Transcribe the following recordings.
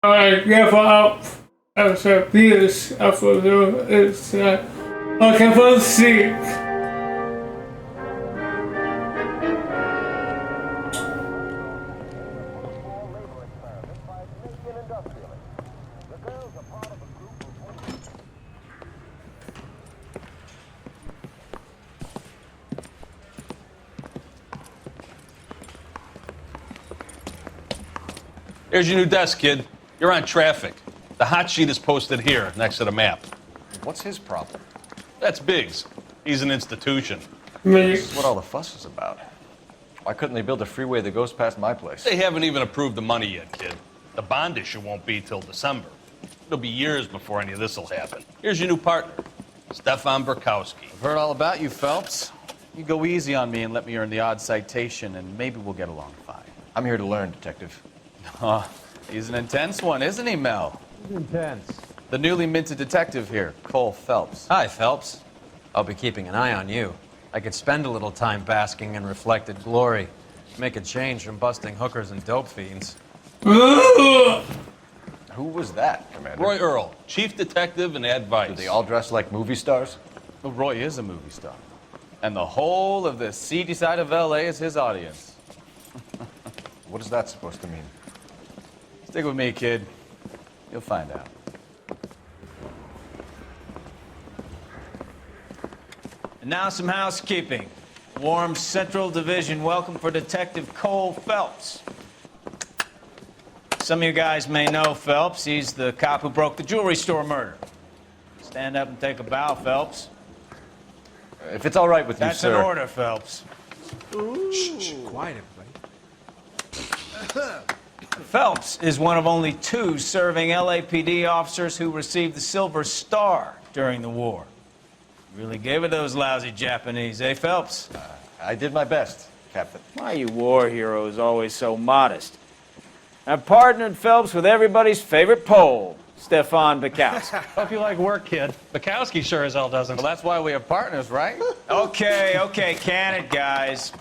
I gave up as a abuse after it's I can sick. Here's your new desk, kid. You're on traffic. The hot sheet is posted here, next to the map. What's his problem? That's Biggs. He's an institution. This is what all the fuss is about. Why couldn't they build a freeway that goes past my place? They haven't even approved the money yet, kid. The bond issue won't be till December. It'll be years before any of this will happen. Here's your new partner, Stefan Burkowski. I've heard all about you, Phelps. You go easy on me and let me earn the odd citation, and maybe we'll get along fine. I'm here to learn, Detective. He's an intense one, isn't he, Mel? He's intense. The newly minted detective here, Cole Phelps. Hi, Phelps. I'll be keeping an eye on you. I could spend a little time basking in reflected glory. Make a change from busting hookers and dope fiends. Who was that, Commander? Roy Earl, chief detective and advice. Do they all dress like movie stars? Well, Roy is a movie star. And the whole of the seedy side of L.A. is his audience. What is that supposed to mean? Stick with me, kid. You'll find out. And now some housekeeping. Warm Central Division welcome for Detective Cole Phelps. Some of you guys may know Phelps. He's the cop who broke the jewelry store murder. Stand up and take a bow, Phelps. If it's all right with you, sir. That's an order, Phelps. Shh, quiet, everybody. Phelps is one of only 2 serving LAPD officers who received the Silver Star during the war. Really gave it those lousy Japanese, eh, Phelps? I did my best, Captain. Why are you war heroes always so modest? I've partnered Phelps with everybody's favorite Pole, Stefan Bukowski. Hope you like work, kid. Bukowski sure as hell doesn't. Well, that's why we have partners, right? Okay, can it, guys.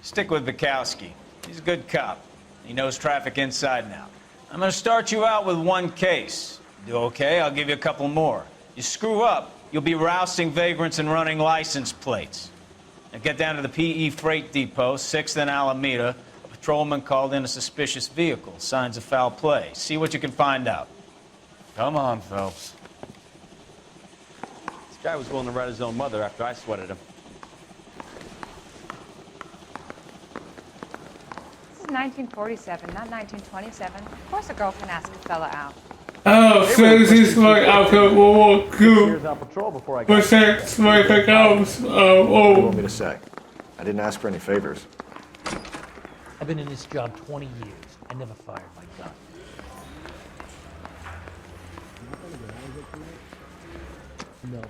Stick with Bukowski. He's a good cop. He knows traffic inside and out. I'm going to start you out with 1 case. Do okay, I'll give you a couple more. You screw up, you'll be rousting vagrants and running license plates. Now get down to the PE Freight Depot, 6th and Alameda. A patrolman called in a suspicious vehicle. Signs of foul play. See what you can find out. Come on, Phelps. This guy was willing to write his own mother after I sweated him. This is 1947, not 1927. Of course a girl can ask a fella out. Oh, so this is like after World War II. Years on patrol before I got Protects my accounts. What do you want me to say? I didn't ask for any favors. I've been in this job 20 years. I never fired my gun. No.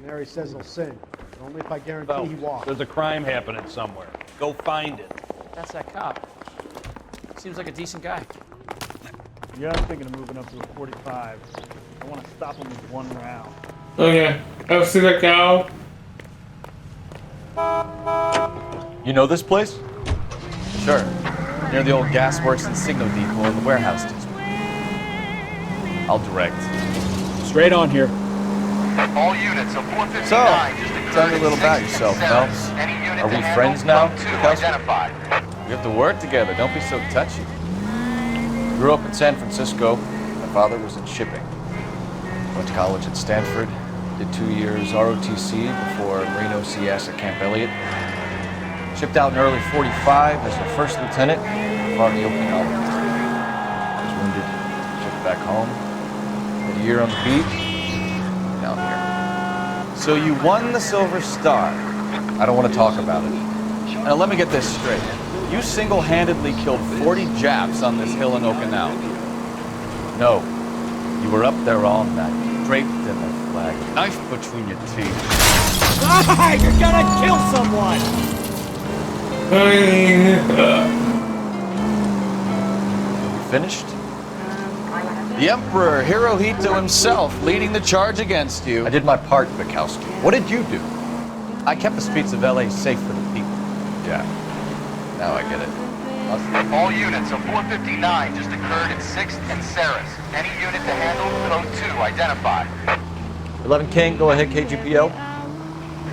Mary says he'll sing, but only if I guarantee Phelps, he walks. there's a crime happening somewhere. Go find it. That's that cop. Seems like a decent guy. Yeah, I'm thinking of moving up to a 45. I want to stop him with 1 round. Okay, I've seen a cow. You know this place? Sure. Near the old gasworks and signal depot in the warehouse district. I'll direct. Straight on here. All units of 459. So, tell me a little about yourself, Phelps. Are we friends now, Bukowski? Identified. We have to work together. Don't be so touchy. Grew up in San Francisco. My father was in shipping. Went to college at Stanford. Did 2 years ROTC before Marine OCS at Camp Elliott. Shipped out in early 45 as a first lieutenant, fought in the Okinawa War. Was wounded, shipped back home. Did a year on the beach, down here. So you won the Silver Star. I don't want to talk about it. Now let me get this straight. You single-handedly killed 40 Japs on this hill in Okinawa. No. You were up there all night, draped in the flag, knife between your teeth. Ah, you're gonna kill someone! You finished? The Emperor Hirohito himself leading the charge against you. I did my part, Bukowski. What did you do? I kept the streets of LA safe for the people. Yeah. Now I get it. All units of 459 just occurred in 6th and Saris. Any unit to handle, code 2, identify. 11 King, go ahead, KGPO.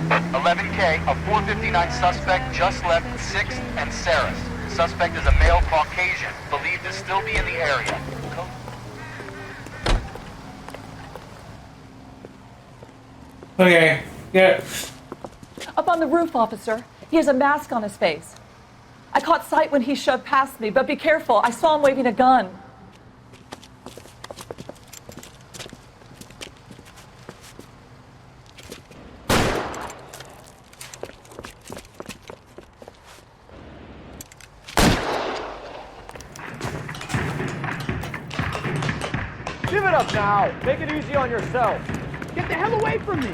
11K, a 459 suspect just left 6th and Saris. Suspect is a male Caucasian, believed to still be in the area. Okay, yeah. Up on the roof, officer. He has a mask on his face. I caught sight when he shoved past me, but be careful. I saw him waving a gun. Give it up now. Make it easy on yourself. Get the hell away from me!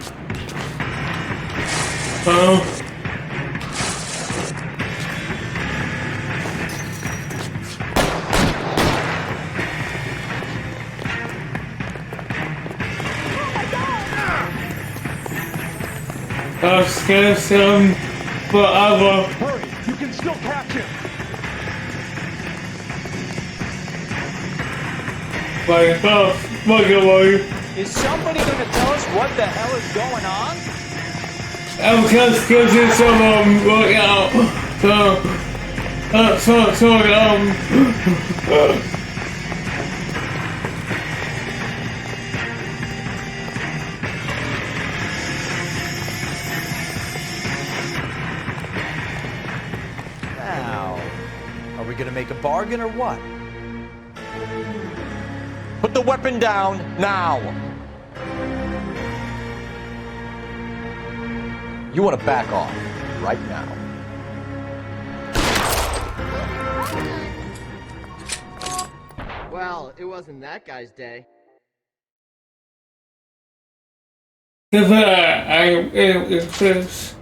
I'll scare him forever. Hurry, you can still catch him! Like, oh, fuck away. Is somebody gonna tell us what the hell is going on? I'm just getting some, right now. Now, are we gonna make a bargain or what? Put the weapon down, now! You want to back off, right now. Well, it wasn't that guy's day. It's this.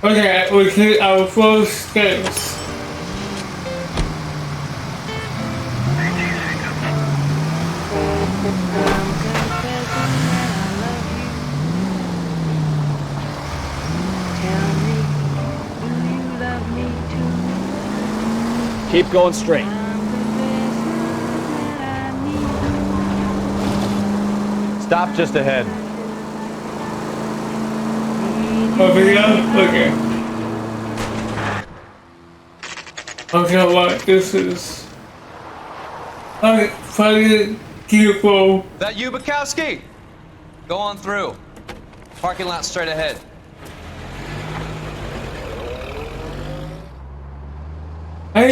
Okay, we hit our first steps. Keep going straight. Stop just ahead. Over here? Okay. Okay, what this is. Alright, finally, careful. That you, Bukowski? Go on through. Parking lot straight ahead. I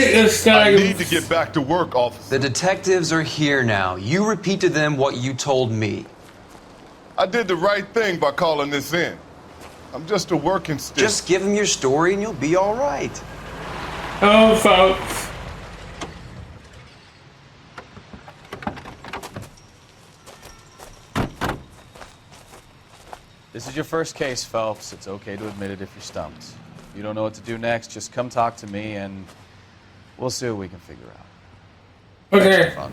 need to get back to work, officer. The detectives are here now. You repeat to them what you told me. I did the right thing by calling this in. I'm just a working stick. Just give them your story and you'll be all right. Oh, folks. This is your first case, Phelps. It's okay to admit it if you're stumped. If you don't know what to do next, just come talk to me and we'll see what we can figure out. Okay. Thanks, Stefan.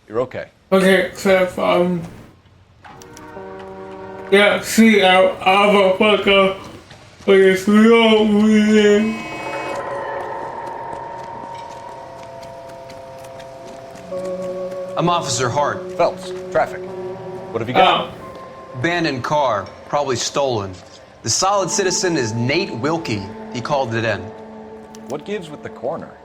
You're okay. Okay, so, yeah, see, I'm a fucker. But it's real weird. I'm Officer Hart. Phelps, traffic. What have you got? Abandoned car, probably stolen. The solid citizen is Nate Wilkie. He called it in. What gives with the coroner?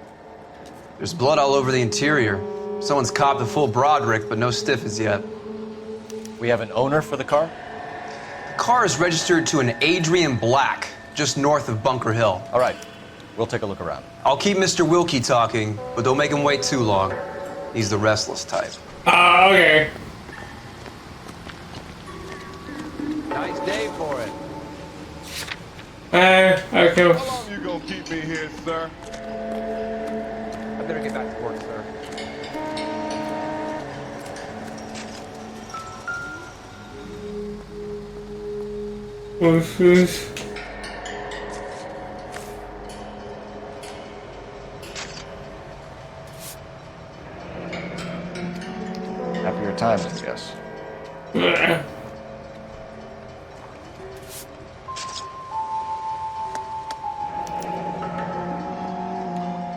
There's blood all over the interior. Someone's copped a full Broderick, but no stiff as yet. We have an owner for the car? The car is registered to an Adrian Black, just north of Bunker Hill. All right, we'll take a look around. I'll keep Mr. Wilkie talking, but don't make him wait too long. He's the restless type. Okay. Nice day for it. Okay. How long you gonna keep me here, sir? I better get back to work, sir. What's this?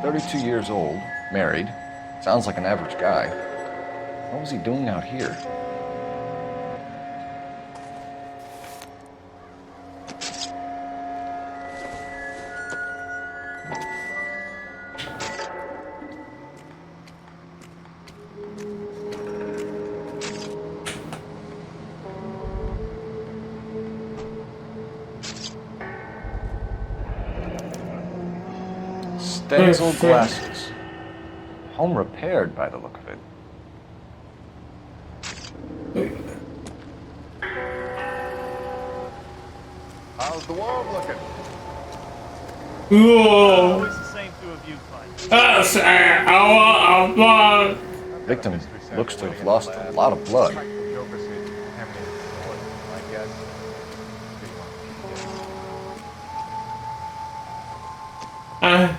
32 years old, married. Sounds like an average guy. What was he doing out here? Stenciled glasses. Home repaired by the look of it. How's the world looking? Whoa. Always the same two of you fight. That's our blood. Victim looks to have lost a lot of blood.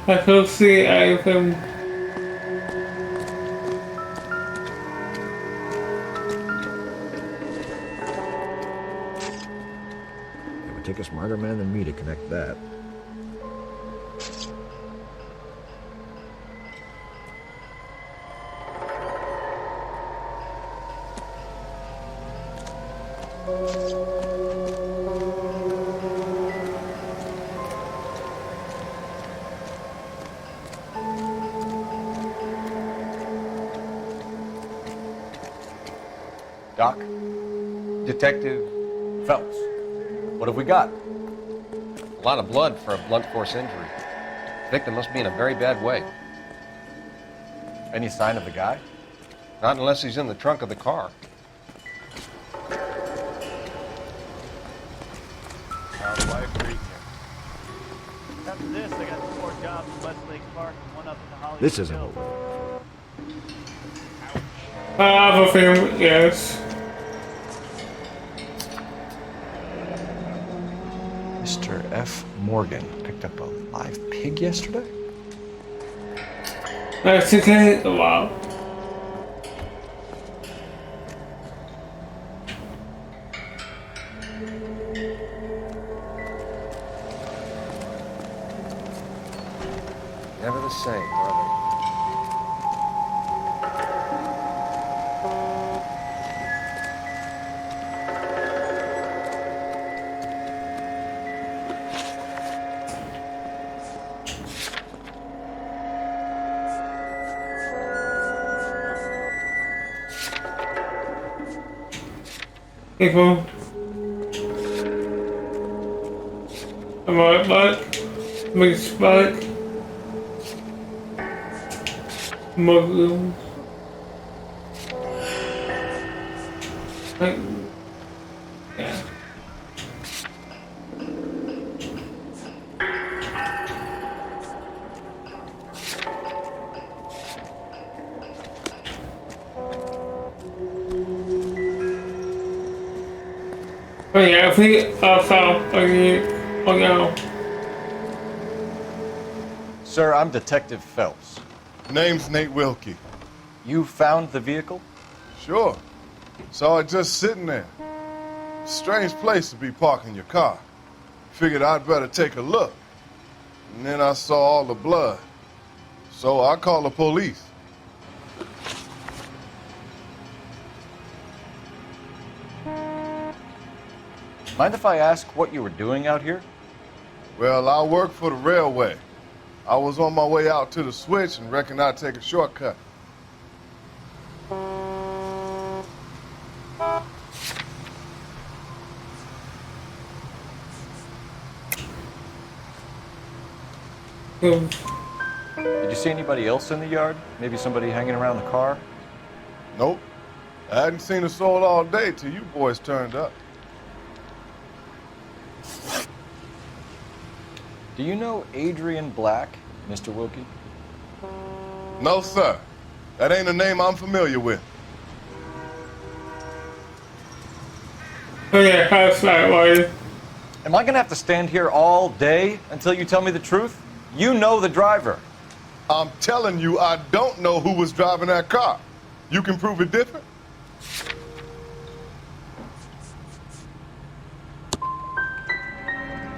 I can see anything. It would take a smarter man than me to connect that. Doc? Detective Phelps. What have we got? A lot of blood for a blunt force injury. Victim must be in a very bad way. Any sign of the guy? Not unless he's in the trunk of the car. How's life treating you? After this, I got 2 more jobs in Westlake Park and 1 up in the Hollywood This isn't Hills. over. I have a feeling, yes. Mr. F. Morgan picked up a live pig yesterday? That's okay. Wow. Never the same, are they? People. I'm right back. Mix back. Muslim. Yeah. Oh yeah, I think I found a now. Sir, I'm Detective Phelps. Name's Nate Wilkie. You found the vehicle? Sure. Saw it just sitting there. Strange place to be parking your car. Figured I'd better take a look. And then I saw all the blood. So I called the police. Mind if I ask what you were doing out here? Well, I work for the railway. I was on my way out to the switch and reckoned I'd take a shortcut. Did you see anybody else in the yard? Maybe somebody hanging around the car? Nope. I hadn't seen a soul all day till you boys turned up. Do you know Adrian Black, Mr. Wilkie? No, sir. That ain't a name I'm familiar with. Oh yeah, that's right, boy. Am I gonna have to stand here all day until you tell me the truth? You know the driver. I'm telling you, I don't know who was driving that car. You can prove it different?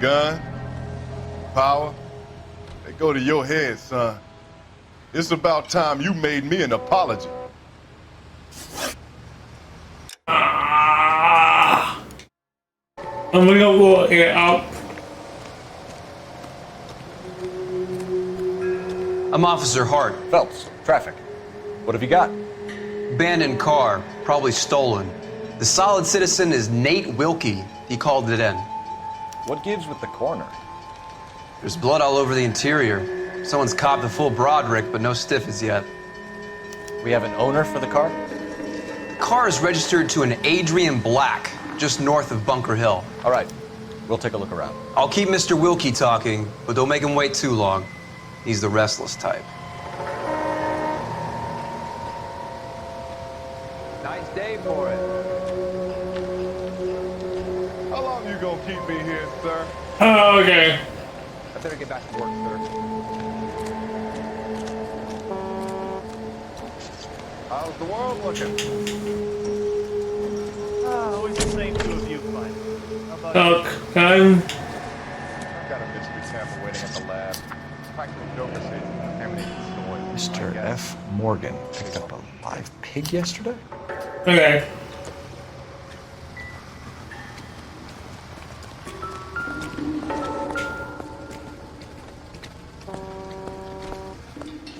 Gun, power, they go to your head, son. It's about time you made me an apology. I'm gonna walk it up. I'm Officer Hart. Phelps, traffic. What have you got? Abandoned car, probably stolen. The solid citizen is Nate Wilkie. He called it in. What gives with the coroner? There's blood all over the interior. Someone's copped a full Broderick, but no stiffies yet. We have an owner for the car? The car is registered to an Adrian Black, just north of Bunker Hill. All right, we'll take a look around. I'll keep Mr. Wilkie talking, but don't make him wait too long. He's the restless type. Nice day for it. How long you gonna keep me here, sir? Oh, okay. I better get back to work, sir. How's the world looking? Always the same two of you fighting. How about Look, you? I've got a mystery sample waiting at the lab. Practical Joker says contaminated soil. Mr. F. Morgan picked up a live pig yesterday? Okay.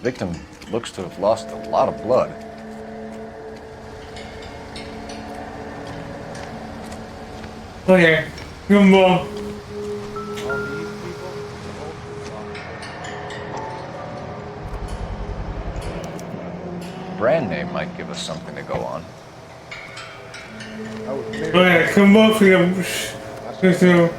Victim looks to have lost a lot of blood. Okay. Good more. Brand name might give us something to go on. Okay, come on for them. Just do.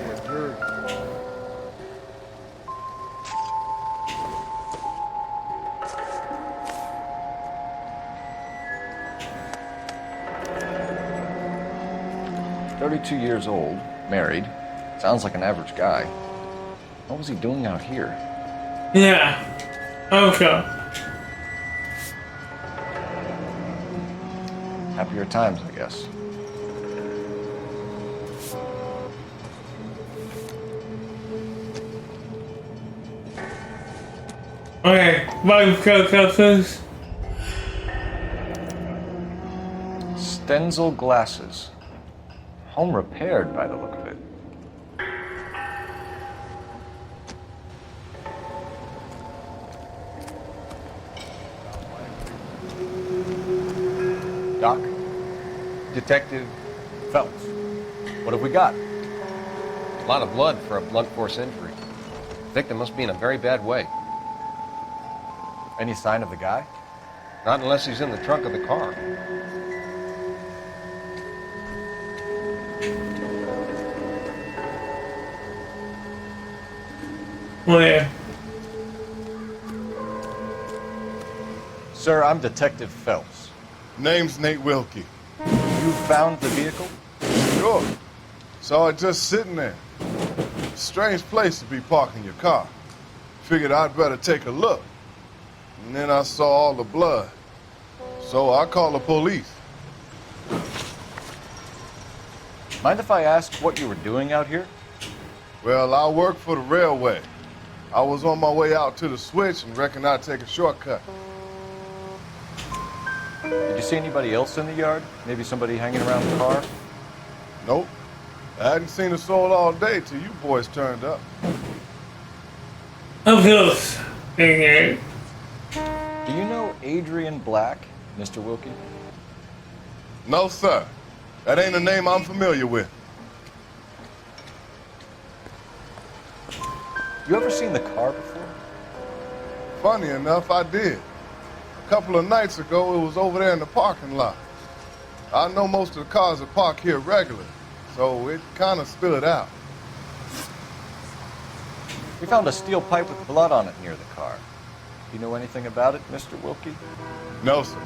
Years old, married. Sounds like an average guy. What was he doing out here? Yeah. Okay. Happier times, I guess. Okay, bye, Captains. Stenzel glasses. Home repaired by the look of it. Doc? Detective Phelps. What have we got? A lot of blood for a blunt force injury. The victim must be in a very bad way. Any sign of the guy? Not unless he's in the trunk of the car. Where? Sir, I'm Detective Phelps. Name's Nate Wilkie. You found the vehicle? Sure. Saw it just sitting there. Strange place to be parking your car. Figured I'd better take a look. And then I saw all the blood. So I called the police. Mind if I ask what you were doing out here? Well, I work for the railway. I was on my way out to the switch and reckoned I'd take a shortcut. Did you see anybody else in the yard? Maybe somebody hanging around the car? Nope. I hadn't seen a soul all day till you boys turned up. Of course. Okay. Do you know Adrian Black, Mr. Wilkie? No, sir. That ain't a name I'm familiar with. You ever seen the car before? Funny enough, I did. A couple of nights ago, it was over there in the parking lot. I know most of the cars that park here regularly, so it kind of stood out. We found a steel pipe with blood on it near the car. Do you know anything about it, Mr. Wilkie? No, sir.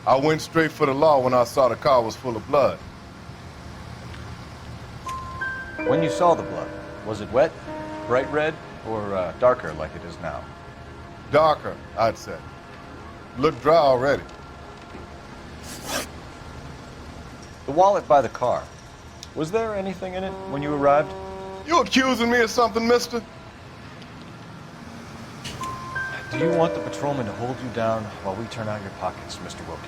I went straight for the law when I saw the car was full of blood. When you saw the blood, was it wet, bright red, or darker like it is now? Darker, I'd say. Looked dry already. The wallet by the car. Was there anything in it when you arrived? You accusing me of something, mister? Do you want the patrolman to hold you down while we turn out your pockets, Mr. Wilkie?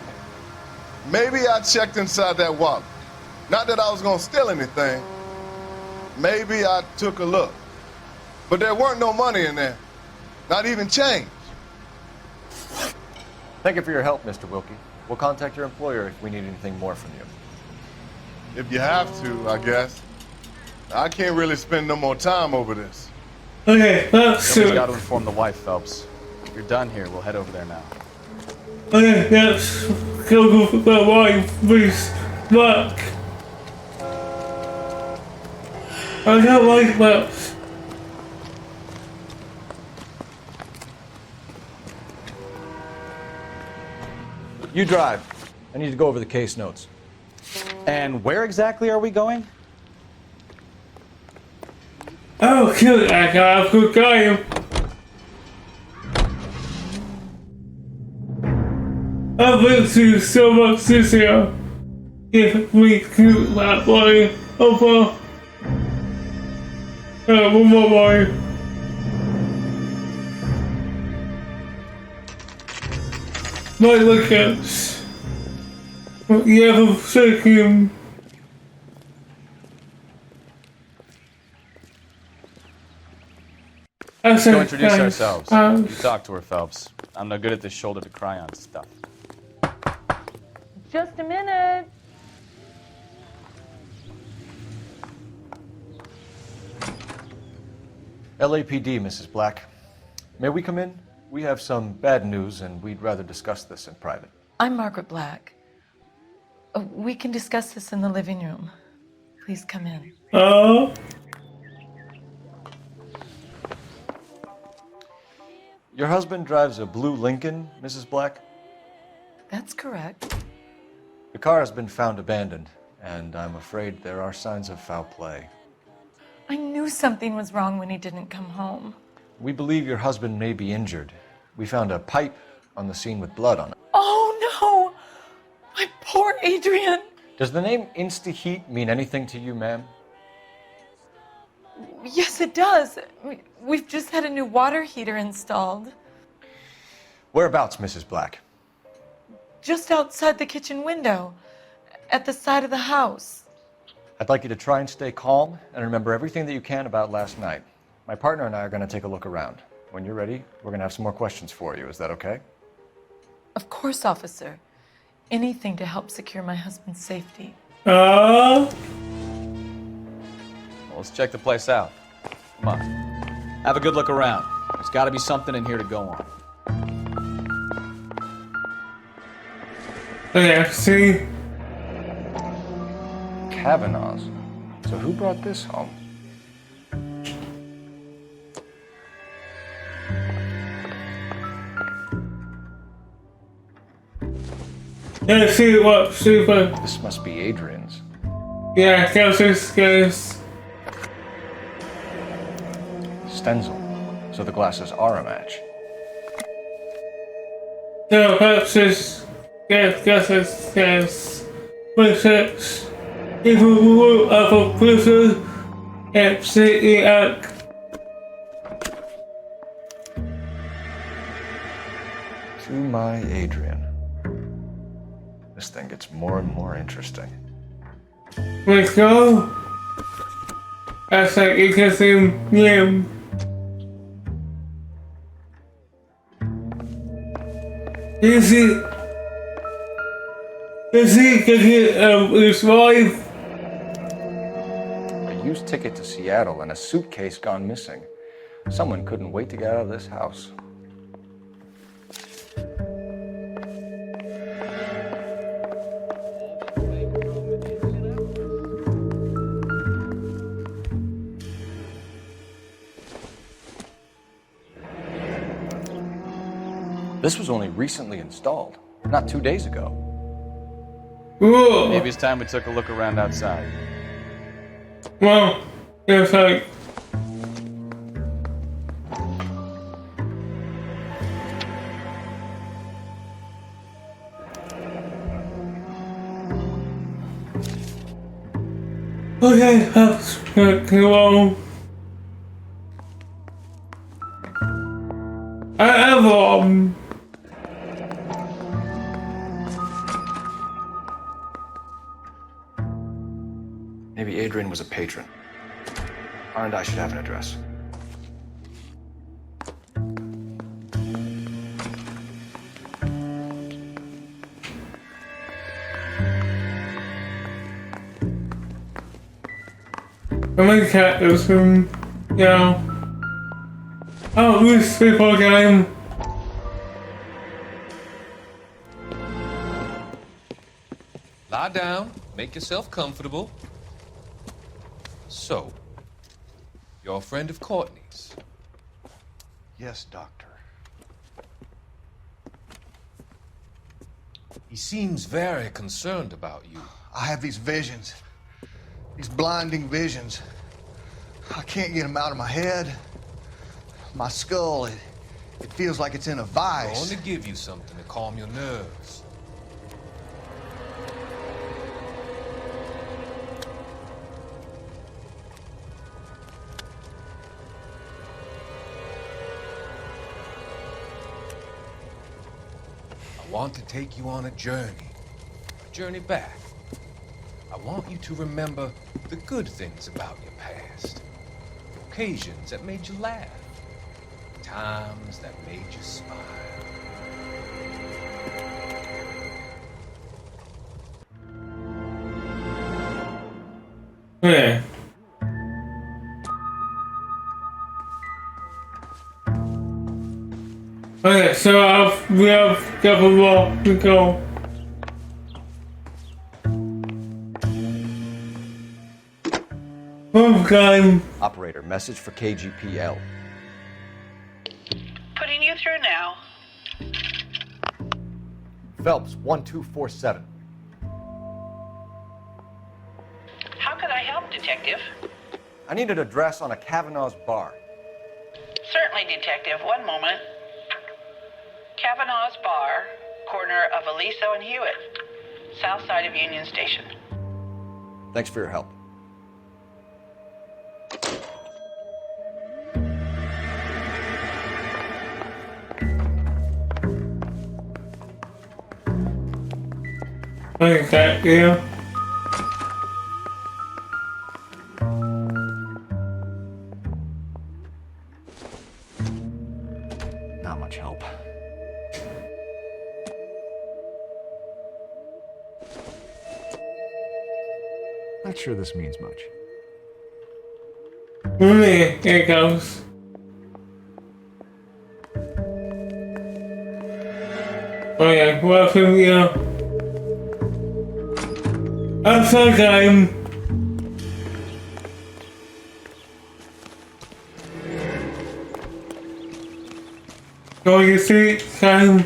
Maybe I checked inside that wallet. Not that I was gonna steal anything. Maybe I took a look. But there weren't no money in there. Not even change. Thank you for your help, Mr. Wilkie. We'll contact your employer if we need anything more from you. If you have to, I guess. I can't really spend no more time over this. Okay, that's Somebody's got to inform the wife, Phelps. If you're done here, we'll head over there now. Okay, that's go for the wife, please. Back. I don't like that. You drive. I need to go over the case notes. And where exactly are we going? Oh, kill it, I got a good guy. I bet you so much this year if we keep that boy over. One more boy. My look at you have to shake him. Let's go introduce ourselves. You talk to her, Phelps. I'm no good at this shoulder to cry on stuff. Just a minute. LAPD, Mrs. Black. May we come in? We have some bad news, and we'd rather discuss this in private. I'm Margaret Black. We can discuss this in the living room. Please come in. Your husband drives a blue Lincoln, Mrs. Black? That's correct. The car has been found abandoned, and I'm afraid there are signs of foul play. I knew something was wrong when he didn't come home. We believe your husband may be injured. We found a pipe on the scene with blood on it. Oh no! My poor Adrian! Does the name Insta-Heat mean anything to you, ma'am? Yes, it does. We've just had a new water heater installed. Whereabouts, Mrs. Black? Just outside the kitchen window, at the side of the house. I'd like you to try and stay calm and remember everything that you can about last night. My partner and I are going to take a look around. When you're ready, we're going to have some more questions for you. Is that okay? Of course, officer. Anything to help secure my husband's safety. Well, let's check the place out. Come on. Have a good look around. There's got to be something in here to go on. Okay, see? Kavanaugh's. So who brought this home? Yeah, see what super. This must be Adrian's. Yeah, guys. Stenzel. So the glasses are a match. So perhaps this guesses research. If we will have a person absolutely out. To my Adrian. This thing gets more and more interesting. Let's go. That's like interesting. Yeah. Is he getting his wife? A used ticket to Seattle and a suitcase gone missing. Someone couldn't wait to get out of this house. This was only recently installed, not 2 days ago. Whoa. Maybe it's time we took a look around outside. Well, it's like. Okay, that's go on. I have Maybe Adrian was a patron. R&I should have an address. I make cactus and, you know, oh, this people game. Lie down, make yourself comfortable. So, you're a friend of Courtney's? Yes, Doctor. He seems very concerned about you. I have these visions. These blinding visions. I can't get them out of my head. My skull, it feels like it's in a I vice. want to give you something to calm your nerves. I want to take you on a journey back. I want you to remember the good things about your past. Occasions that made you laugh. Times that made you smile. Okay. Okay, so we have got a lot to go. Okay. Operator, message for KGPL. Putting you through now. Phelps, 1247. How could I help, Detective? I need an address on a Kavanaugh's bar. Certainly, Detective. One moment. Kavanaugh's Bar, corner of Aliso and Hewitt, south side of Union Station. Thanks for your help. Okay, yeah. Not much help. Not sure this means much. Here it goes. Oh yeah, welcome, yeah. Outside game. Go you see time.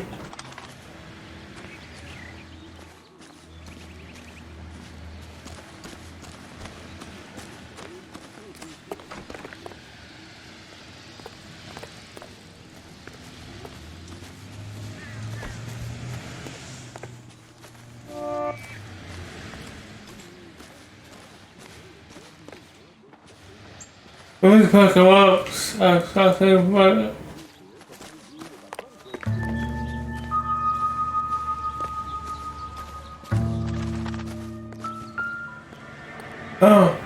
Let me pick them up. Something like oh.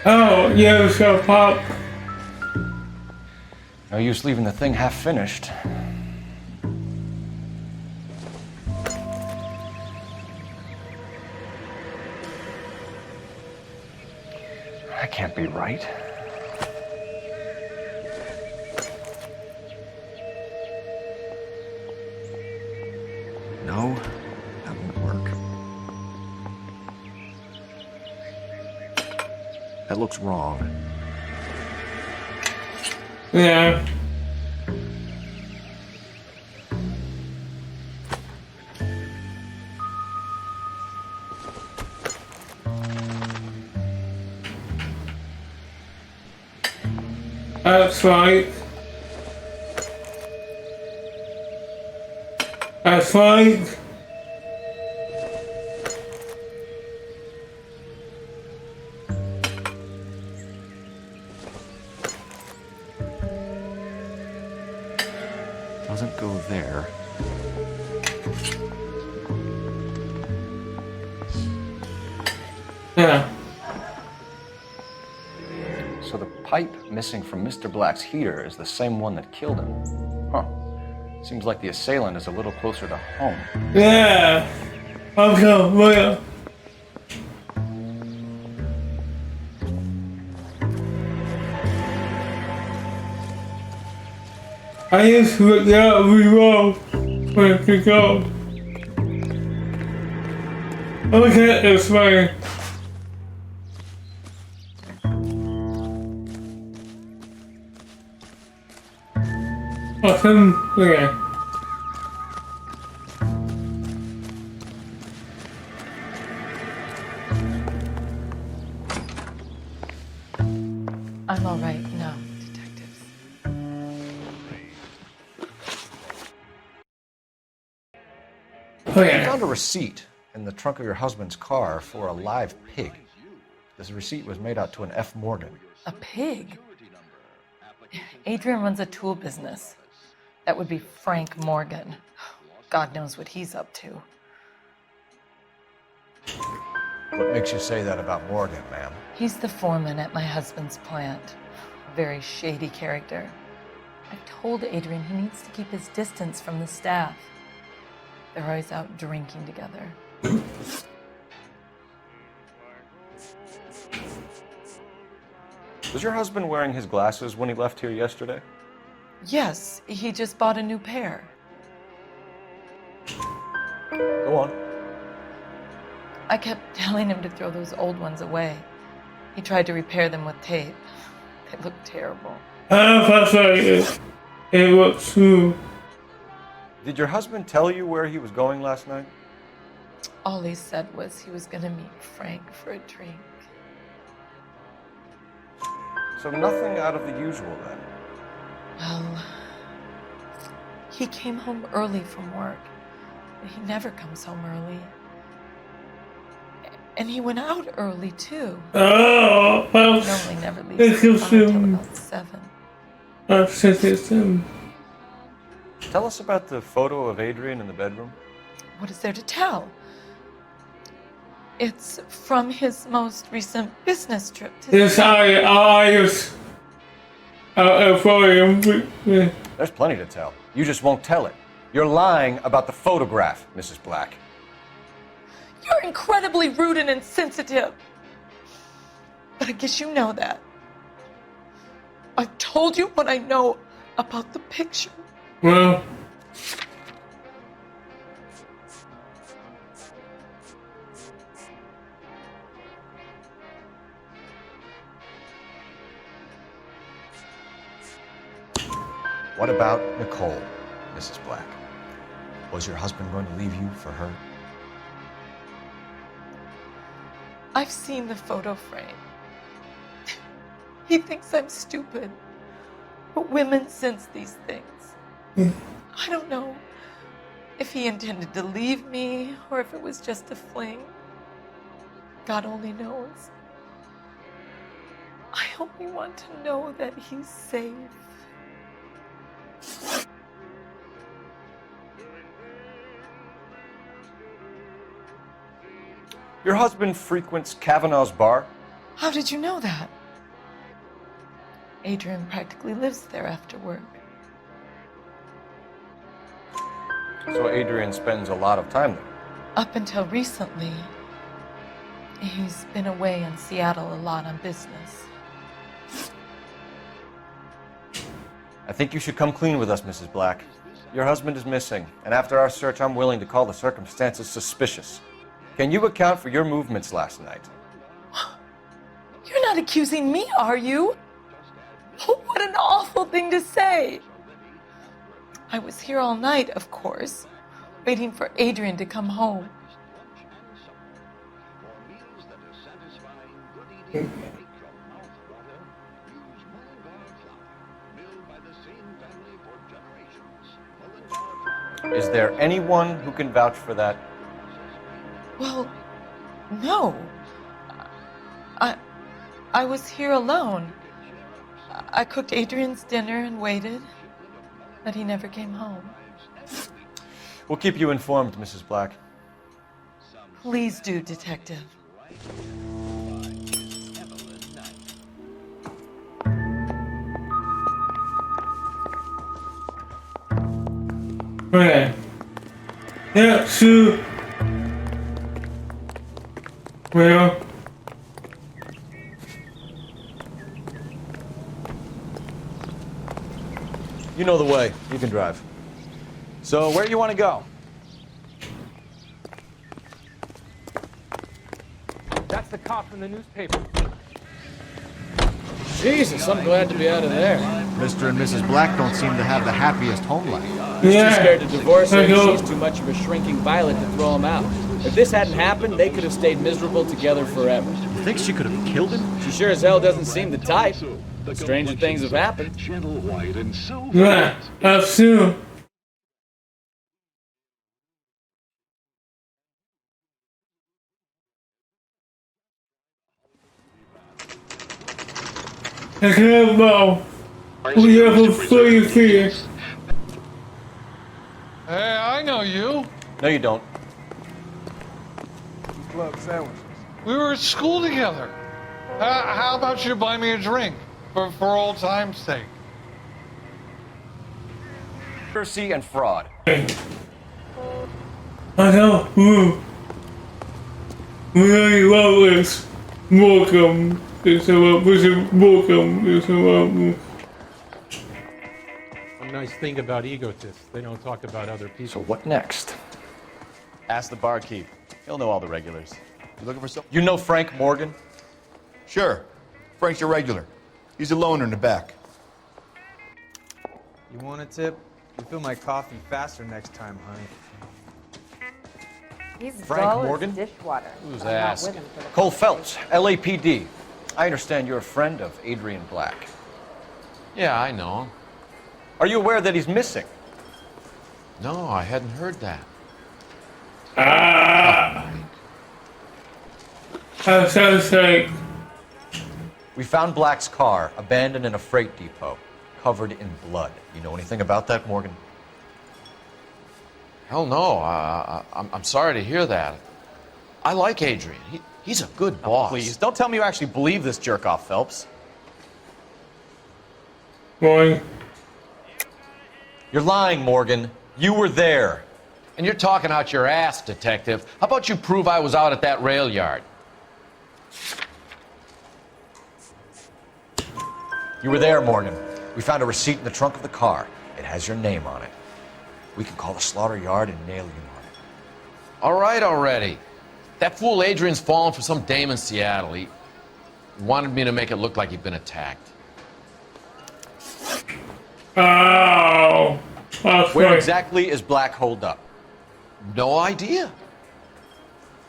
Oh, yeah, it's gonna pop. No use leaving the thing half finished. That can't be right. No, that won't work. That looks wrong. Yeah. That's right. That's right. Yeah. So the pipe missing from Mr. Black's heater is the same one that killed him. Huh. Seems like the assailant is a little closer to home. Yeah. Okay, well. I just looked out we roll where to go. Okay, it's fine. Awesome, yeah. I'm all right now, detectives. Oh, yeah. I found a receipt in the trunk of your husband's car for a live pig. This receipt was made out to an F. Morgan. A pig? Adrian runs a tool business. That would be Frank Morgan. God knows what he's up to. What makes you say that about Morgan, ma'am? He's the foreman at my husband's plant. A very shady character. I've told Adrian he needs to keep his distance from the staff. They're always out drinking together. Was your husband wearing his glasses when he left here yesterday? Yes, he just bought a new pair. Go on. I kept telling him to throw those old ones away. He tried to repair them with tape. They look terrible. It looks true. Did your husband tell you where he was going last night? All he said was he was gonna meet Frank for a drink. So nothing out of the usual then? Well, he came home early from work. He never comes home early. And he went out early, too. Oh, well. He normally never leaves the bar until about 7. Tell us about the photo of Adrian in the bedroom. What is there to tell? It's from his most recent business trip to There's There's plenty to tell. You just won't tell it. You're lying about the photograph, Mrs. Black. You're incredibly rude and insensitive. But I guess you know that. I've told you what I know about the picture. Well. What about Nicole, Mrs. Black? Was your husband going to leave you for her? I've seen the photo frame. He thinks I'm stupid. But women sense these things. I don't know if he intended to leave me or if it was just a fling. God only knows. I only want to know that he's safe. Your husband frequents Kavanaugh's bar? How did you know that? Adrian practically lives there after work. So Adrian spends a lot of time there? Up until recently, he's been away in Seattle a lot on business. I think you should come clean with us, Mrs. Black. Your husband is missing, and after our search, I'm willing to call the circumstances suspicious. Can you account for your movements last night? You're not accusing me, are you? What an awful thing to say. I was here all night, of course, waiting for Adrian to come home. Is there anyone who can vouch for that? Well, no. I was here alone. I cooked Adrian's dinner and waited, but he never came home. We'll keep you informed, Mrs. Black. Please do, Detective. Okay. Yeah, so. Well. You know the way. You can drive. So, where do you want to go? That's the cop from the newspaper. Jesus, I'm glad to be out of there. Mr. and Mrs. Black don't seem to have the happiest home life. He's too scared to divorce her, and she's too much of a shrinking violet to throw him out. If this hadn't happened, they could have stayed miserable together forever. You think she could have killed him? She sure as hell doesn't seem the type. But stranger things have happened. Yeah, I've seen. I can't know. We have a face here. Hey, I know you. No, you don't. Club sandwiches. We were at school together. How about you buy me a drink for old time's sake? Conspiracy and fraud. I know who really love this. Welcome. It's about welcome. It's about. A nice thing about egotists, they don't talk about other people. So what next? Ask the barkeep. He'll know all the regulars. You looking for some? You know Frank Morgan? Sure. Frank's a regular. He's a loner in the back. You want a tip? You fill my coffee faster next time, honey. He's Frank dull as Morgan? dishwater. Who's I'm not asked? with him for the Cole Phelps, LAPD. I understand you're a friend of Adrian Black. Yeah, I know him. Are you aware that he's missing? No, I hadn't heard that. That sounds like. We found Black's car abandoned in a freight depot, covered in blood. You know anything about that, Morgan? Hell no. I'm sorry to hear that. I like Adrian. He's a good boss. Please, don't tell me you actually believe this jerk-off, Phelps. Boy. You're lying, Morgan. You were there. And you're talking out your ass, detective. How about you prove I was out at that rail yard? You were there, Morgan. We found a receipt in the trunk of the car. It has your name on it. We can call the slaughter yard and nail you on it. All right already. That fool Adrian's fallen for some dame in Seattle. He wanted me to make it look like he'd been attacked. Oh. Where exactly is Black holed up? No idea.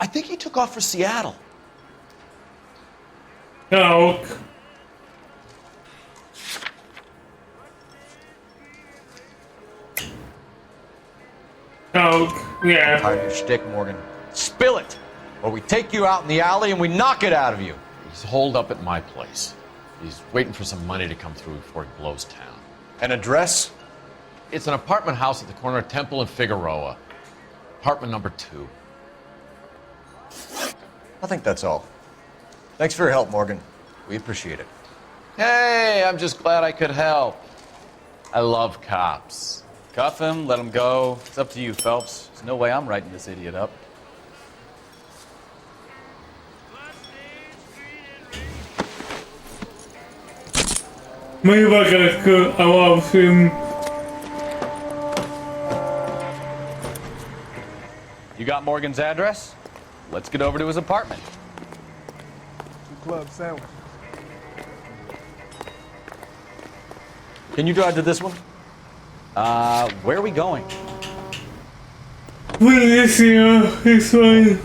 I think he took off for Seattle. No. Oh, yeah. I'm tired of your shtick, Morgan. Spill it, or we take you out in the alley and we knock it out of you. He's holed up at my place. He's waiting for some money to come through before he blows town. An address? It's an apartment house at the corner of Temple and Figueroa. Apartment number 2. I think that's all. Thanks for your help, Morgan. We appreciate it. Hey, I'm just glad I could help. I love cops. Cuff him, let him go. It's up to you, Phelps. There's no way I'm writing this idiot up. Maybe I gotta go. I love him. You got Morgan's address? Let's get over to his apartment. 2 club sandwiches. Can you drive to this one? Where are we going? Please, it's fine.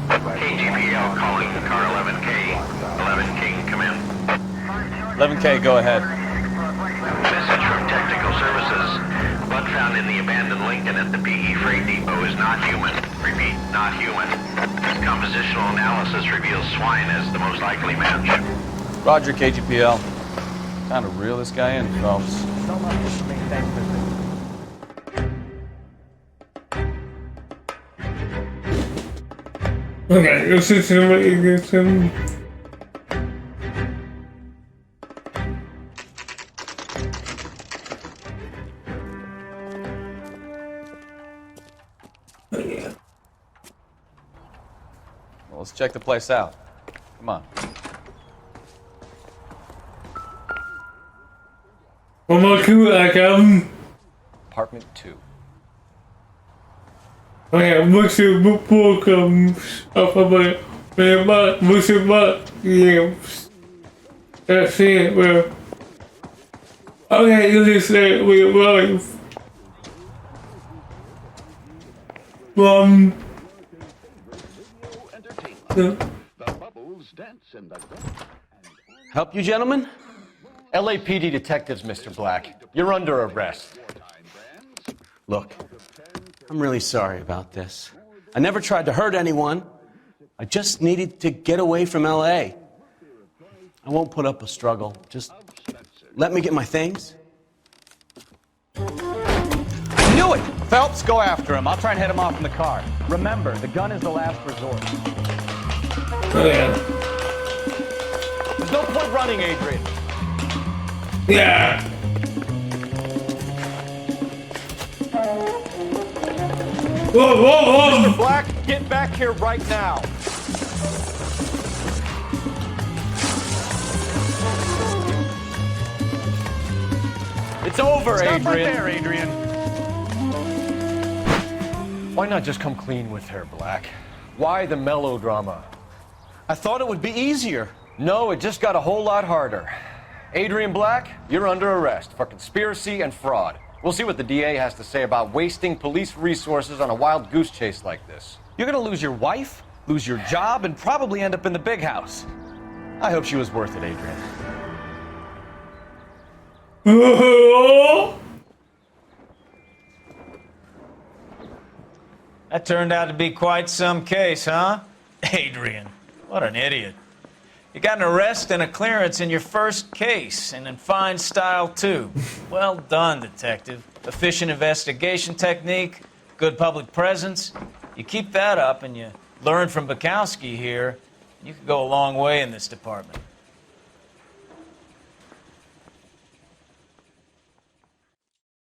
KGPL calling the car 11K. 11K, come in. 11K, go ahead. Message from Technical Services. Blood found in the abandoned Lincoln at the PE Freight Depot is not human. Repeat, not human. Compositional analysis reveals swine as the most likely match. Roger, KGPL. Time to reel this guy in, Phelps. Okay, this is somebody get some. Well, let's check the place out. Come on. One more clue, Apartment 2. Okay, what's your book of about what's about games? That's it, well. Okay, you just say we're live. Help you, gentlemen? LAPD detectives, Mr. Black. You're under arrest. Look, I'm really sorry about this. I never tried to hurt anyone. I just needed to get away from L.A. I won't put up a struggle. Just let me get my things. I knew it! Phelps, go after him. I'll try and head him off in the car. Remember, the gun is the last resort. Oh, yeah. There's no point running, Adrian. Yeah. Whoa, whoa, whoa! Mr. Black, get back here right now. It's over, Stop Adrian. right there, Adrian. Why not just come clean with her, Black? Why the melodrama? I thought it would be easier. No, it just got a whole lot harder. Adrian Black, you're under arrest for conspiracy and fraud. We'll see what the DA has to say about wasting police resources on a wild goose chase like this. You're gonna lose your wife, lose your job, and probably end up in the big house. I hope she was worth it, Adrian. That turned out to be quite some case, huh? Adrian, what an idiot. You got an arrest and a clearance in your first case, and in fine style, too. Well done, detective. Efficient investigation technique, good public presence. You keep that up and you learn from Bukowski here, you could go a long way in this department.